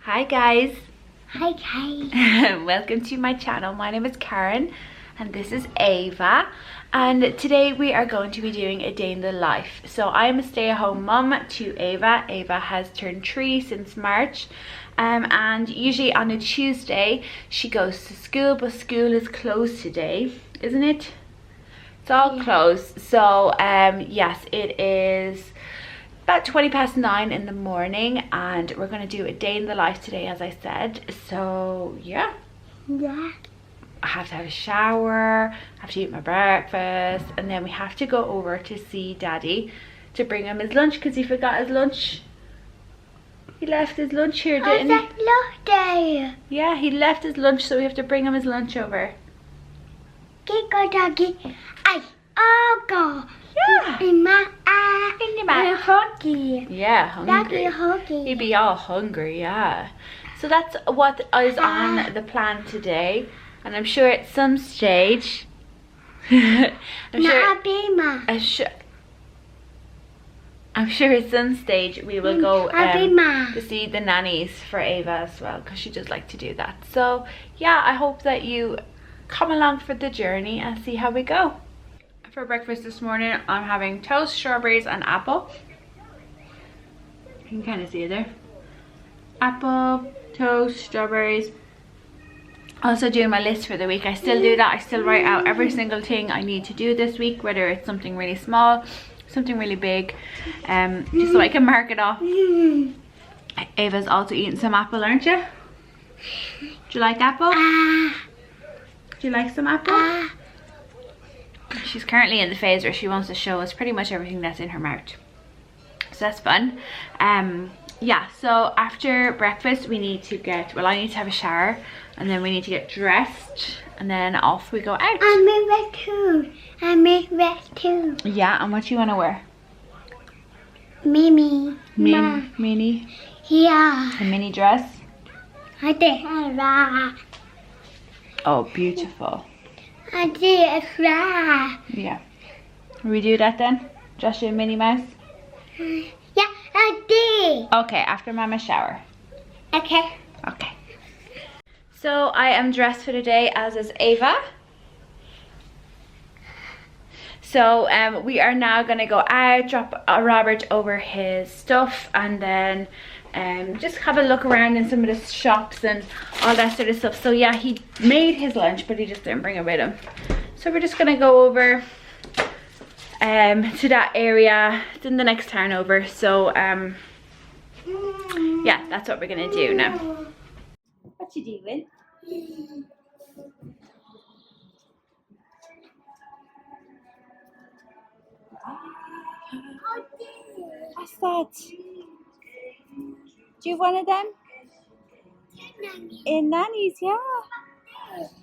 Hi guys. Hi guys. Welcome to my channel. My name is Karen and this is Ava, and today we are going to be doing a day in the life. So I am a stay-at-home mum to Ava. Ava has turned 3 since March, and usually on a Tuesday she goes to school, but school is closed today, isn't it? It's all closed. So yes, it is about 9:20 in the morning, and we're going to do a day in the life today, as I said. So yeah, I have to have a shower, I have to eat my breakfast, and then we have to go over to see Daddy to bring him his lunch because he forgot his lunch. He left his lunch here, didn't he? Yeah, he left his lunch, so we have to bring him his lunch over. Go doggy. Go. Yeah. In my hungry. Yeah, hungry. Hungry. He'd be all hungry, yeah. So that's what is on the plan today, and I'm sure at some stage I'm sure at some stage we will go to see the nannies for Ava as well, because she does like to do that. So yeah, I hope that you come along for the journey and see how we go. For breakfast this morning, I'm having toast, strawberries and apple. You can kind of see it there. Apple, toast, strawberries. Also doing my list for the week. I still do that. I still write out every single thing I need to do this week, whether it's something really small, something really big, just so I can mark it off. Ava's also eating some apple, aren't you? Do you like apple? Do you like some apple? She's currently in the phase where she wants to show us pretty much everything that's in her mouth. So that's fun. Yeah, so after breakfast we need to I need to have a shower, and then we need to get dressed, and then off we go out. I'm red too. Yeah, and what do you want to wear? Mini. Mini? Yeah. A mini dress? I did a Oh, beautiful. I did a fly. Yeah. Will we do that then? Just a Minnie Mouse? Yeah, I did. Okay, after Mama's shower. Okay. Okay. So I am dressed for the day, as is Ava. So we are now going to go out, drop Robert over his stuff, and then just have a look around in some of the shops and all that sort of stuff. So yeah, he made his lunch, but he just didn't bring it with him. So we're just going to go over to that area. It's in the next town over. So yeah, that's what we're going to do now. What you doing? What's that? Do you have one of them? In Nanny's, yeah.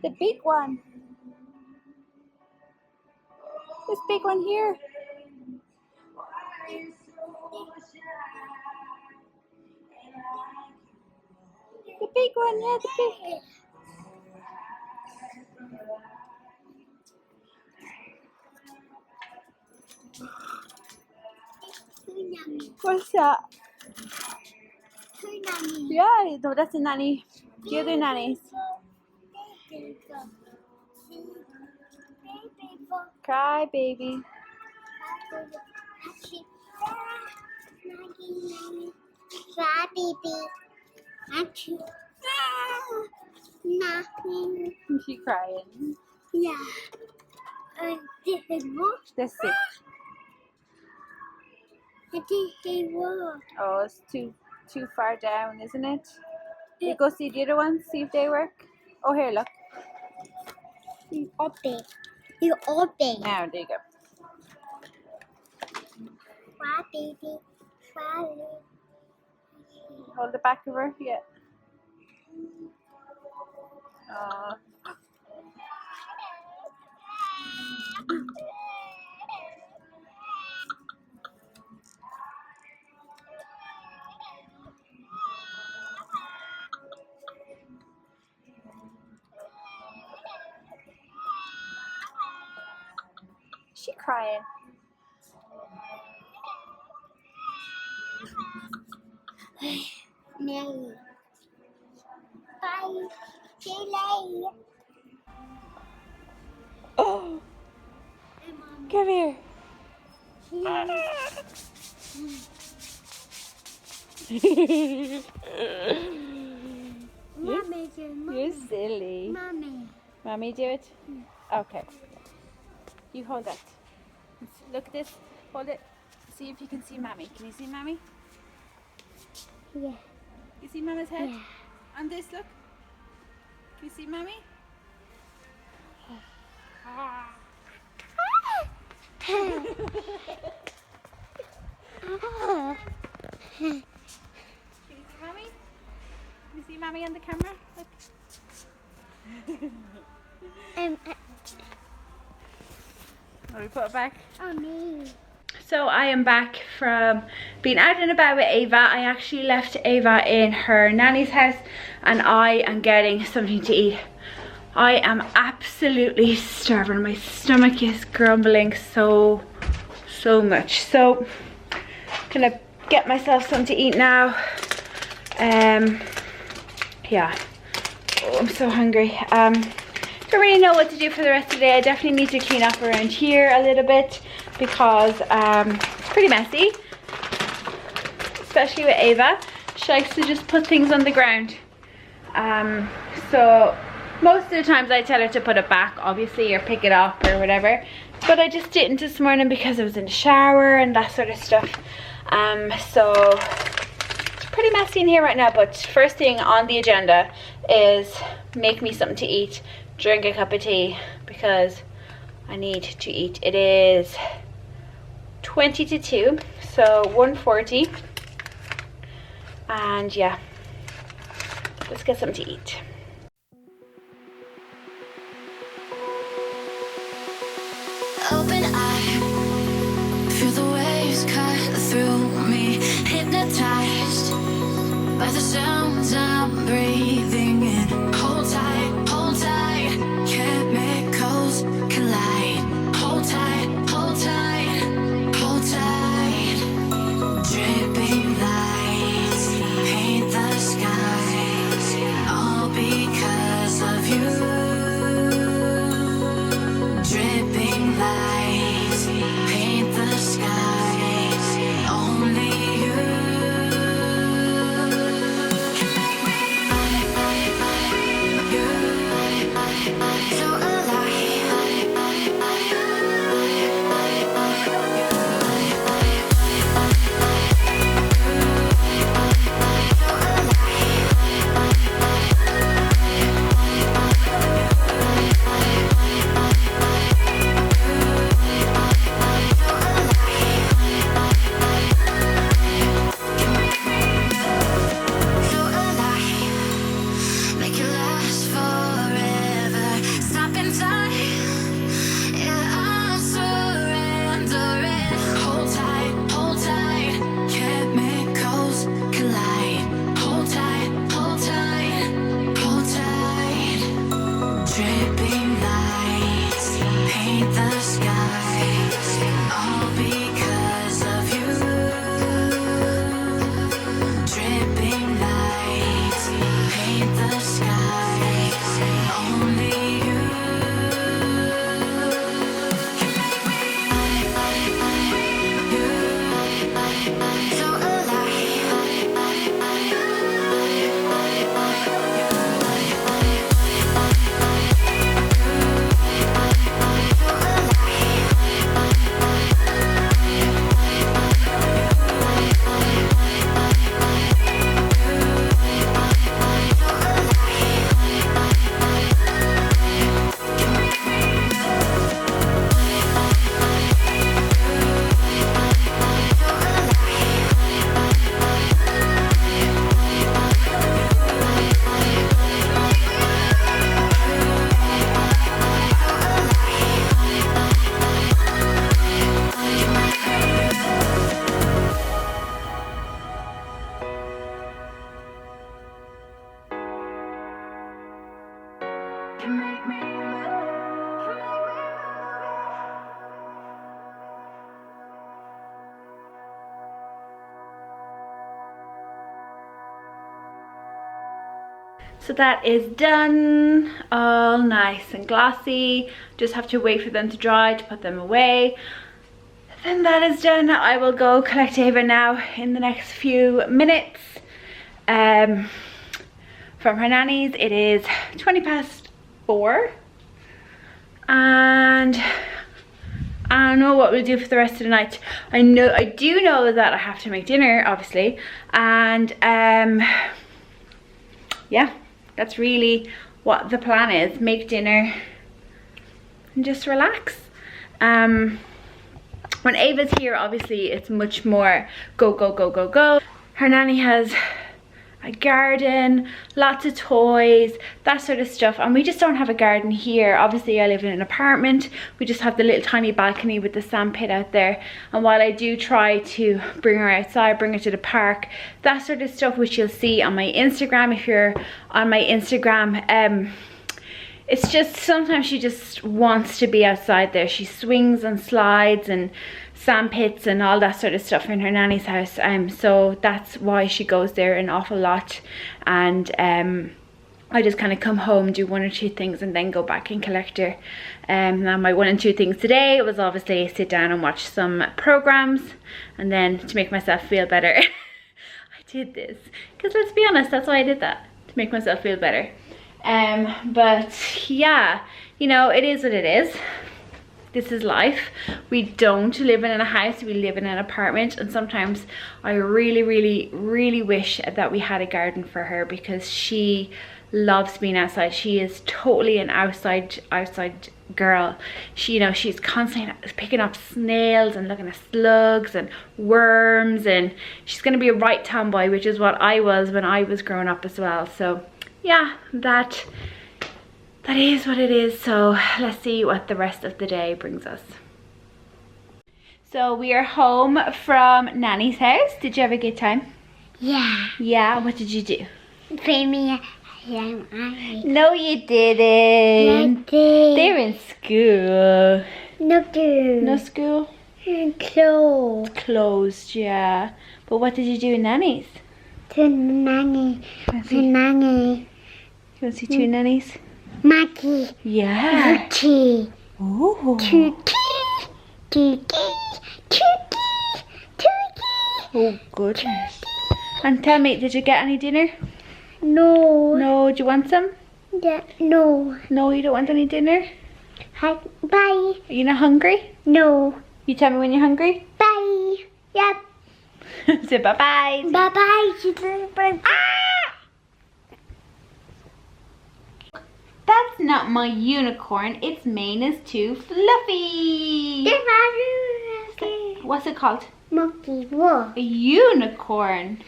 The big one. This big one here. The big one, yeah, the big. What's that? Yeah, no, that's a nanny. The other nannies. Cry, baby. Cry, baby. Nothing. Is she crying? Yeah. This is what? That's it. Oh, it's too far down, isn't it? You go see the other ones, see if they work. Oh, here, look. You open. Now, there you go. Cry, baby. Cry. Hold the back of her, yeah. Is she crying? No. Bye. See you later. Oh, Hey, Mom. come here. Mommy, You're silly. Mommy. Mommy, do it? Okay. You hold that. Look at this. Hold it. See if you can see Mommy. Can you see Mommy? Yeah. You see Mama's head? Yeah. On this, look. Can you see Mommy? Can you see Mommy? Can you see Mommy on the camera? Look. Let me put it back. Oh, me. So I am back from being out and about with Ava. I actually left Ava in her nanny's house and I am getting something to eat. I am absolutely starving. My stomach is grumbling so much. So I'm gonna get myself something to eat now. Yeah. Oh, I'm so hungry. Don't really know what to do for the rest of the day. I definitely need to clean up around here a little bit because it's pretty messy, especially with Ava. She likes to just put things on the ground. So most of the times I tell her to put it back, obviously, or pick it up or whatever. But I just didn't this morning because I was in the shower and that sort of stuff. So it's pretty messy in here right now, but first thing on the agenda is make me something to eat, drink a cup of tea because I need to eat. It is 20 to 2, so 1:40, and yeah, let's get something to eat. Open eye, feel the waves cut through me, hypnotized by the sounds I'm breathing in. Hold tight, chemicals collide. Hold tight, hold tight, hold tight. Dripping lights paint the skies, all because of you. Dripping lights paint the skies, only you. So make it last forever. Stop in time. Yeah, I'm surrendering. Hold tight, chemicals collide. Hold tight, hold tight, hold tight. Dripping lights paint the skies, all because of you. Dripping lights paint the skies, only you. So So that is done, all nice and glossy. Just have to wait for them to dry to put them away. Then that is done. I will go collect Ava now in the next few minutes from her nanny's. It is 4:20, and I don't know what we'll do for the rest of the night. I do know that I have to make dinner, obviously, and yeah, that's really what the plan is. Make dinner and just relax. When Ava's here, obviously it's much more go, go, go, go, go. Her nanny has a garden, lots of toys, that sort of stuff, and we just don't have a garden here. Obviously I live in an apartment. We just have the little tiny balcony with the sand pit out there, and while I do try to bring her outside, bring her to the park, that sort of stuff, which you'll see on my Instagram if you're on my Instagram, it's just sometimes she just wants to be outside there. She swings and slides and sand pits and all that sort of stuff in her nanny's house, so that's why she goes there an awful lot. And I just kind of come home, do 1 or 2 things, and then go back and collect her. Now my 1 and 2 things today was obviously sit down and watch some programs, and then to make myself feel better I did this, because let's be honest, that's why I did that, to make myself feel better. But yeah, you know, it is what it is. This is life. We don't live in a house, we live in an apartment, and sometimes I really, really, really wish that we had a garden for her, because she loves being outside. She is totally an outside girl. She, you know, she's constantly picking up snails and looking at slugs and worms, and she's gonna be a right tomboy, which is what I was when I was growing up as well. So yeah, that is what it is. So let's see what the rest of the day brings us. So we are home from Nanny's house. Did you have a good time? Yeah. Yeah, what did you do? Play me. No, you didn't. They're in school. No No school? clothes. Closed, yeah. But what did you do in Nanny's? To nanny. To nanny. You want to see 2 nannies? Maggie. Yeah. Tuki. Ooh. Tuki. Tuki. Tuki. Tuki. Oh, goodness. And tell me, did you get any dinner? No. No, do you want some? Yeah, no. No, you don't want any dinner? Hi. Bye. Are you not hungry? No. You tell me when you're hungry? Bye. Yep. Say bye-bye. Bye-bye. That's not my unicorn. Its mane is too fluffy. What's it called? Monkey. Whoa. A unicorn.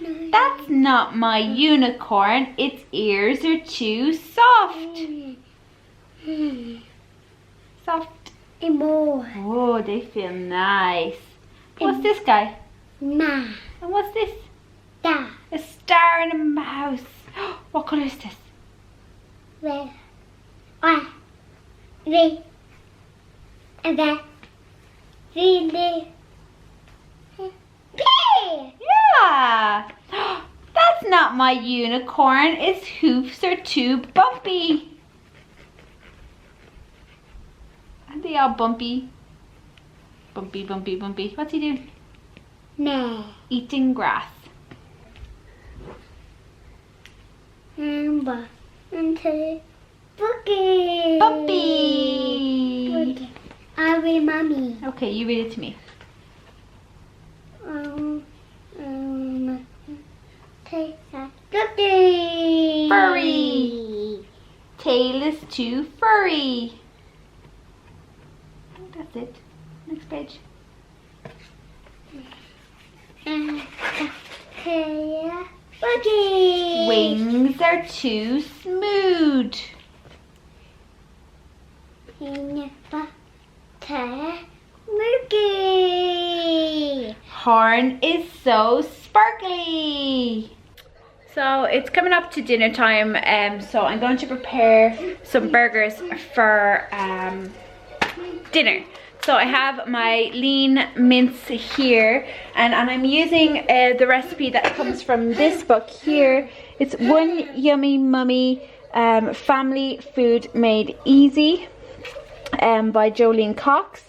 That's not my unicorn. Its ears are too soft. Soft. More. Oh, they feel nice. What's this guy? Ma. And what's this? Da. A star and a mouse. What colour is this? Red. Ah. Red. And that. Really. Yeah. That's not my unicorn. Its hoofs are too bumpy. Aren't they all bumpy? Bumpy, bumpy, bumpy. What's he doing? Nah. Eating grass. Until Boogie. Bumpy. Boogie. I read mommy. Okay, you read it to me. Take that. Boogie. Furry. Tail is too furry. That's it. Next page. Boogie. Wings are too smooth. Boogie. Horn is so sparkly. So it's coming up to dinner time, so I'm going to prepare some burgers for dinner. So I have my lean mince here, and I'm using the recipe that comes from this book here. It's One Yummy Mummy, Family Food Made Easy, by Jolene Cox.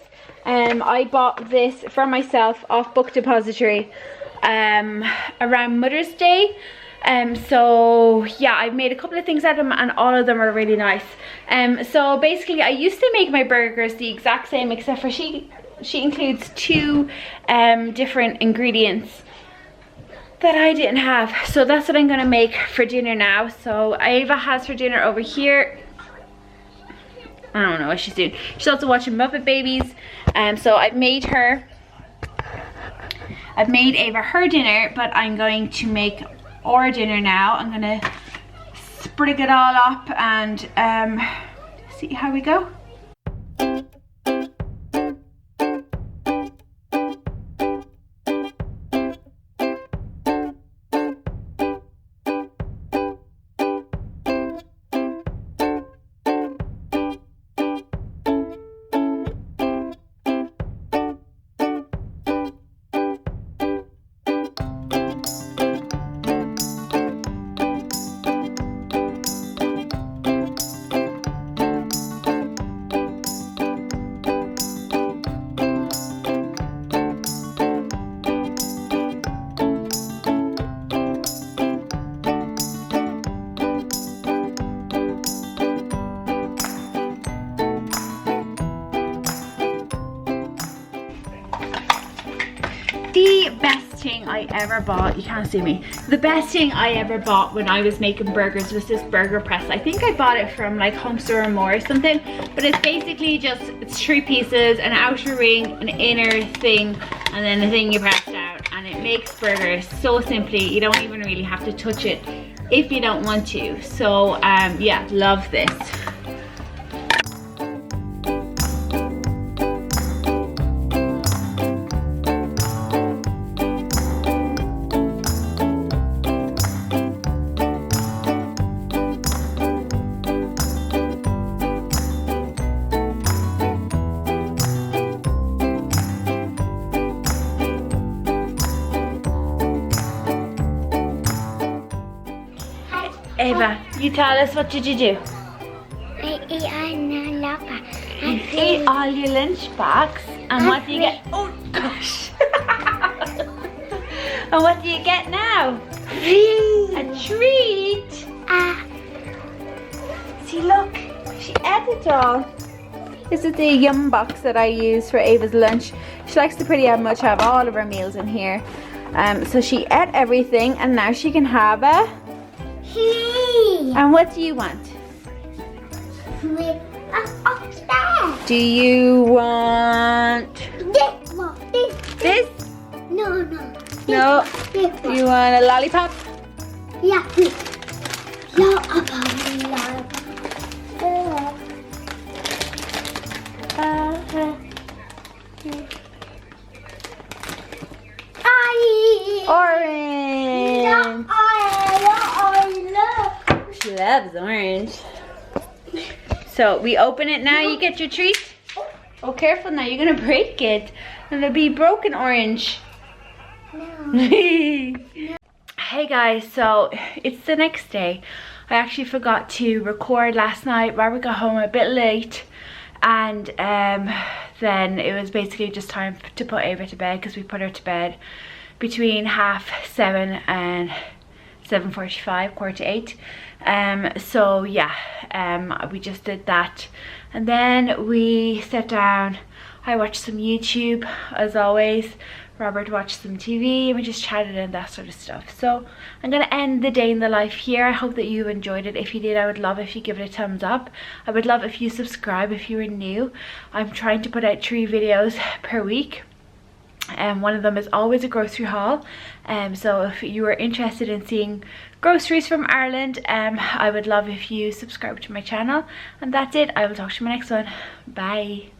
I bought this for myself off Book Depository around Mother's Day. So yeah, I've made a couple of things out of them and all of them are really nice. So basically I used to make my burgers the exact same, except for she includes 2 different ingredients that I didn't have. So that's what I'm gonna make for dinner now. So Ava has for dinner over here, I don't know what she's doing. She's also watching Muppet Babies. So I've made Ava her dinner, but I'm going to make our dinner now. I'm gonna sprig it all up and see how we go. The best thing I ever bought, you can't see me, the best thing I ever bought when I was making burgers was this burger press. I think I bought it from like Home Store or More or something, but it's basically just, it's 3 pieces, an outer ring, an inner thing, and then the thing you press down, and it makes burgers so simply. You don't even really have to touch it if you don't want to. So yeah, love this. Ava, you tell us, what did you do? I ate all my You ate all your lunch box, and what do you get? Oh gosh! And what do you get now? A treat! See, look, she ate it all. This is the Yum box that I use for Ava's lunch. She likes to pretty much have all of her meals in here. So she ate everything, and now she can have a... And what do you want? Do you want this? No. No. Do you want a lollipop? Yeah. Orange. She loves orange. So we open it now, you get your treat. Oh, careful now, you're gonna break it. And it'll be broken orange. No. Hey guys, so it's the next day. I actually forgot to record last night. Robert got home a bit late, and then it was basically just time to put Ava to bed, because we put her to bed between 7:30 and 7:45, 7:45. So yeah, we just did that, and then we sat down. I watched some YouTube as always. Robert watched some TV, and we just chatted and that sort of stuff. So I'm gonna end the day in the life here. I hope that you enjoyed it. If you did, I would love if you give it a thumbs up. I would love if you subscribe if you are new. I'm trying to put out 3 videos per week. One of them is always a grocery haul. So if you are interested in seeing groceries from Ireland, I would love if you subscribe to my channel. And that's it. I will talk to you in my next one. Bye.